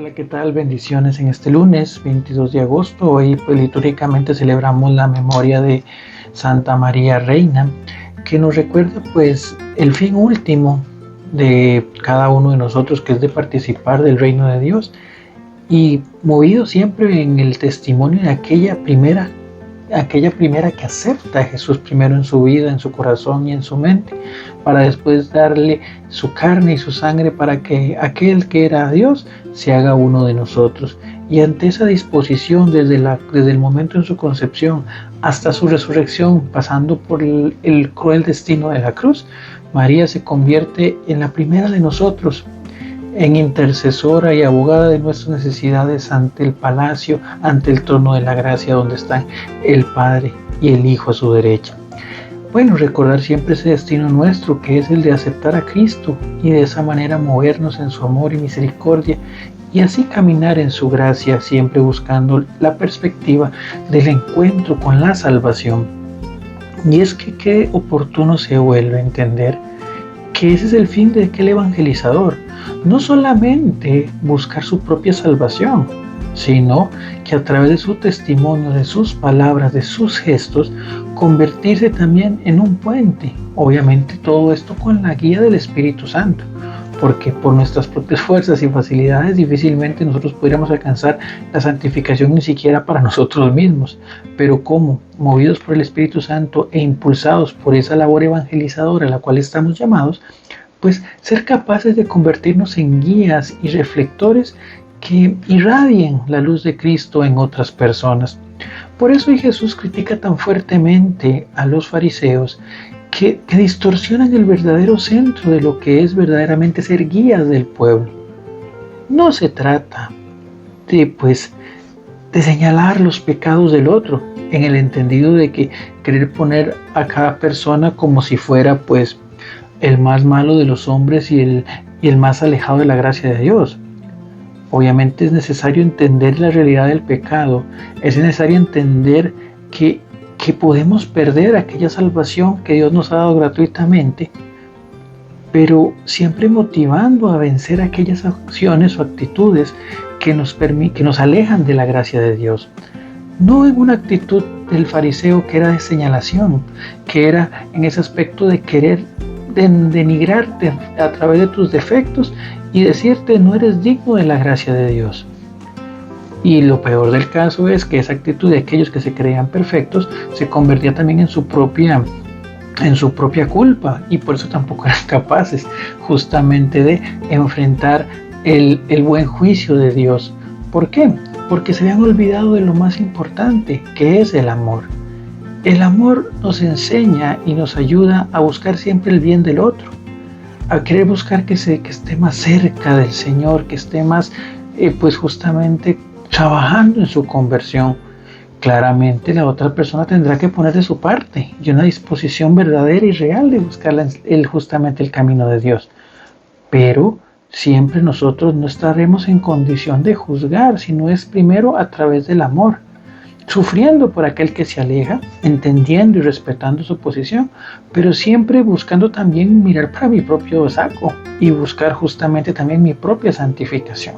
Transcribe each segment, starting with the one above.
Hola, ¿qué tal? Bendiciones en este lunes 22 de agosto. Hoy pues litúrgicamente celebramos la memoria de Santa María Reina, que nos recuerda pues el fin último de cada uno de nosotros, que es de participar del reino de Dios, y movido siempre en el testimonio de aquella primera que acepta a Jesús primero en su vida, en su corazón y en su mente, para después darle su carne y su sangre para que aquel que era Dios se haga uno de nosotros. Y ante esa disposición desde el momento en su concepción hasta su resurrección, pasando por el cruel destino de la cruz, María se convierte en la primera de nosotros, en intercesora y abogada de nuestras necesidades ante el palacio, ante el trono de la gracia donde están el Padre y el Hijo a su derecha. Bueno, recordar siempre ese destino nuestro, que es el de aceptar a Cristo y de esa manera movernos en su amor y misericordia y así caminar en su gracia, siempre buscando la perspectiva del encuentro con la salvación. Y es que qué oportuno se vuelve a entender que ese es el fin de aquel evangelizador. No solamente buscar su propia salvación, sino que a través de su testimonio, de sus palabras, de sus gestos, convertirse también en un puente. Obviamente todo esto con la guía del Espíritu Santo, porque por nuestras propias fuerzas y facilidades difícilmente nosotros pudiéramos alcanzar la santificación ni siquiera para nosotros mismos. Pero como, movidos por el Espíritu Santo e impulsados por esa labor evangelizadora a la cual estamos llamados, pues ser capaces de convertirnos en guías y reflectores que irradien la luz de Cristo en otras personas. Por eso Jesús critica tan fuertemente a los fariseos que distorsionan el verdadero centro de lo que es verdaderamente ser guías del pueblo. No se trata de señalar los pecados del otro, en el entendido de que querer poner a cada persona como si fuera pues el más malo de los hombres y el más alejado de la gracia de Dios. Obviamente es necesario entender la realidad del pecado, es necesario entender que podemos perder aquella salvación que Dios nos ha dado gratuitamente, pero siempre motivando a vencer aquellas acciones o actitudes que nos alejan de la gracia de Dios. No en una actitud del fariseo que era de señalación, que era en ese aspecto de querer denigrarte a través de tus defectos y decirte no eres digno de la gracia de Dios. Y lo peor del caso es que esa actitud de aquellos que se creían perfectos se convertía también en su propia culpa, y por eso tampoco eran capaces justamente de enfrentar el buen juicio de Dios. ¿Por qué? Porque se habían olvidado de lo más importante, que es el amor. El amor nos enseña y nos ayuda a buscar siempre el bien del otro, a querer buscar que esté más cerca del Señor, que esté más pues justamente trabajando en su conversión. Claramente la otra persona tendrá que poner de su parte y una disposición verdadera y real de buscar justamente el camino de Dios. Pero siempre nosotros no estaremos en condición de juzgar, sino es primero a través del amor, sufriendo por aquel que se aleja, entendiendo y respetando su posición, pero siempre buscando también mirar para mi propio saco y buscar justamente también mi propia santificación.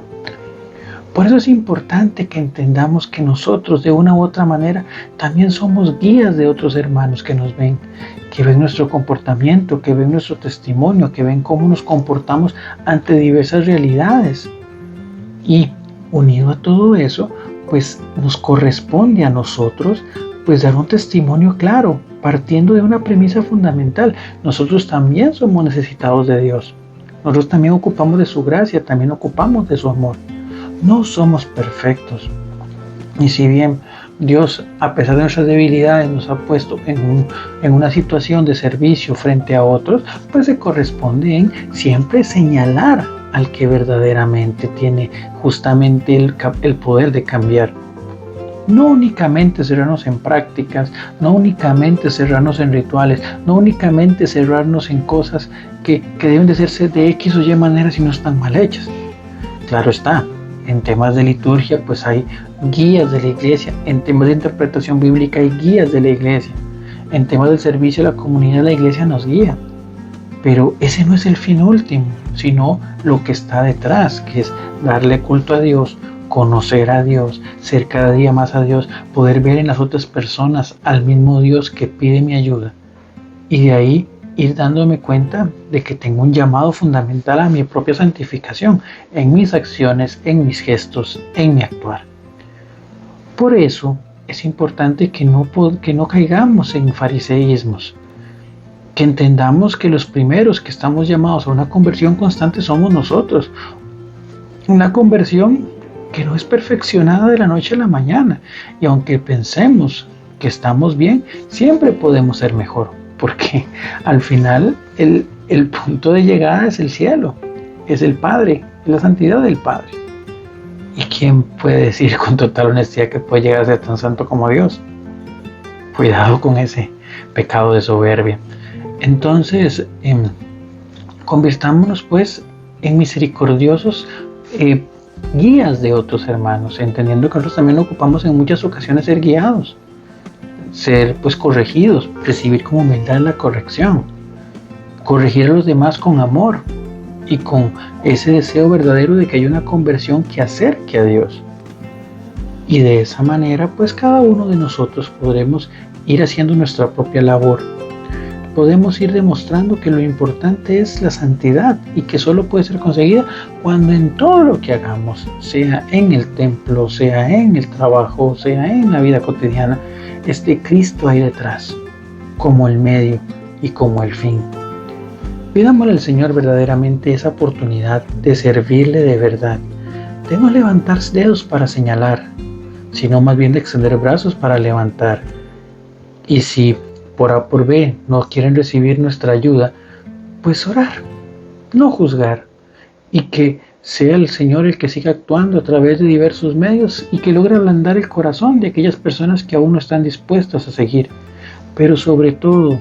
Por eso es importante que entendamos que nosotros de una u otra manera también somos guías de otros hermanos que nos ven, que ven nuestro comportamiento, que ven nuestro testimonio, que ven cómo nos comportamos ante diversas realidades. Y unido a todo eso, pues nos corresponde a nosotros pues dar un testimonio claro, partiendo de una premisa fundamental. Nosotros también somos necesitados de Dios. Nosotros también ocupamos de su gracia, también ocupamos de su amor. No somos perfectos. Y si bien Dios, a pesar de nuestras debilidades, nos ha puesto en una situación de servicio frente a otros, pues se corresponde en siempre señalar al que verdaderamente tiene justamente el poder de cambiar. No únicamente cerrarnos en prácticas, no únicamente cerrarnos en rituales, no únicamente cerrarnos en cosas que deben de hacerse de X o Y manera si no están mal hechas. Claro está, en temas de liturgia pues hay guías de la iglesia, en temas de interpretación bíblica hay guías de la iglesia, en temas del servicio a la comunidad la iglesia nos guía. Pero ese no es el fin último, sino lo que está detrás, que es darle culto a Dios, conocer a Dios, ser cada día más a Dios, poder ver en las otras personas al mismo Dios que pide mi ayuda. Y de ahí ir dándome cuenta de que tengo un llamado fundamental a mi propia santificación, en mis acciones, en mis gestos, en mi actuar. Por eso es importante que no caigamos en fariseísmos, que entendamos que los primeros que estamos llamados a una conversión constante somos nosotros. Una conversión que no es perfeccionada de la noche a la mañana. Y aunque pensemos que estamos bien, siempre podemos ser mejor. Porque al final el punto de llegada es el cielo, es el Padre, es la santidad del Padre. ¿Y quién puede decir con total honestidad que puede llegar a ser tan santo como Dios? Cuidado con ese pecado de soberbia. Entonces, convirtámonos pues en misericordiosos guías de otros hermanos, entendiendo que nosotros también ocupamos en muchas ocasiones ser guiados, ser pues corregidos, recibir con humildad la corrección, corregir a los demás con amor y con ese deseo verdadero de que haya una conversión que acerque a Dios. Y de esa manera pues cada uno de nosotros podremos ir haciendo nuestra propia labor. Podemos ir demostrando que lo importante es la santidad y que solo puede ser conseguida cuando en todo lo que hagamos, sea en el templo, sea en el trabajo, sea en la vida cotidiana, esté Cristo ahí detrás, como el medio y como el fin. Pidámosle al Señor verdaderamente esa oportunidad de servirle de verdad, de no levantar dedos para señalar, sino más bien de extender brazos para levantar. Y si por A por B no quieren recibir nuestra ayuda, pues orar, no juzgar, y que sea el Señor el que siga actuando a través de diversos medios y que logre ablandar el corazón de aquellas personas que aún no están dispuestas a seguir. Pero sobre todo,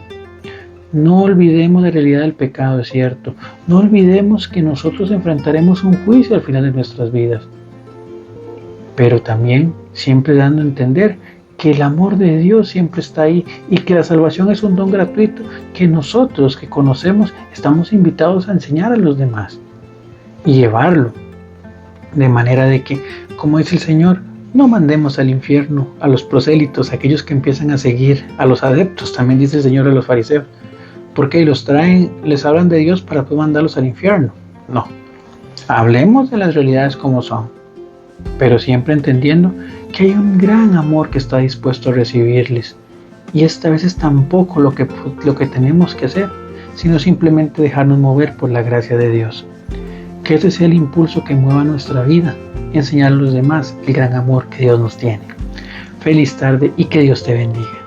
no olvidemos la realidad del pecado, es cierto. No olvidemos que nosotros enfrentaremos un juicio al final de nuestras vidas. Pero también siempre dando a entender que el amor de Dios siempre está ahí y que la salvación es un don gratuito que nosotros que conocemos estamos invitados a enseñar a los demás y llevarlo. De manera de que, como dice el Señor, no mandemos al infierno a los prosélitos, a aquellos que empiezan a seguir, a los adeptos, también dice el Señor a los fariseos, porque los traen, les hablan de Dios para poder mandarlos al infierno. No, hablemos de las realidades como son, pero siempre entendiendo que hay un gran amor que está dispuesto a recibirles. Y esta vez es tampoco lo que tenemos que hacer, sino simplemente dejarnos mover por la gracia de Dios. Que ese sea el impulso que mueva nuestra vida, enseñar a los demás el gran amor que Dios nos tiene. Feliz tarde y que Dios te bendiga.